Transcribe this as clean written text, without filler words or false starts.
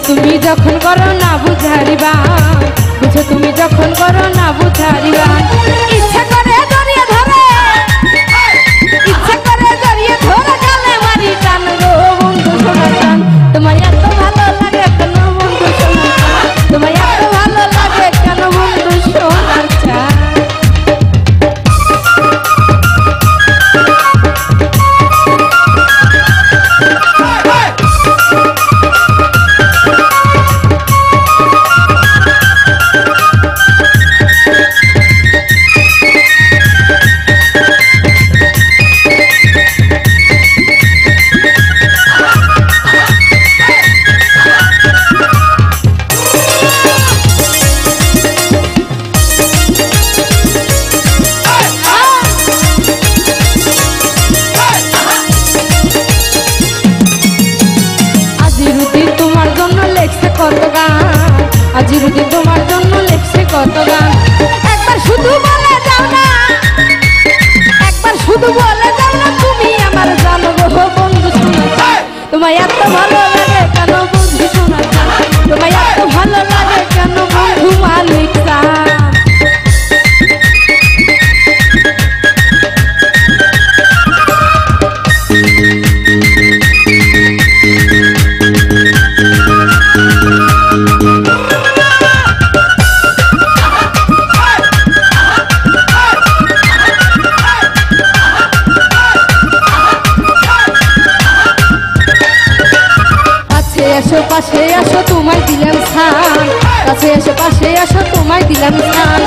তুমি যখন করো না বুঝারিবা, বুঝো তুমি যখন করো না বুঝারিবা, ইচ্ছা করে জড়িয়ে ধরে, ইচ্ছা করে জড়িয়ে ধরে গালে মারি টান গো বন্ধু সোনার টান। তোমায় এত ভালো লাগে কেন বন্ধু সোনার টান, তোমায় এত ভালো লাগে কেন বন্ধু সোনার টান। আজিরুদ্দিন তোমার জন্য লেখছে কত গান, একবার শুধু বলে যাও না, একবার শুধু বলে যাও না তুমি আমার জানো গো বন্ধু সোনার টান। তোমায় এত ভালো লাগে কেন বন্ধু সোনার টান, তোমায় এত ভালো লাগে কেন বন্ধু মালিক টান। এসো পাশে আসো তোমায় দিলাম স্থান, কাছে এসো পাশে আসো তোমায় দিলাম স্থান।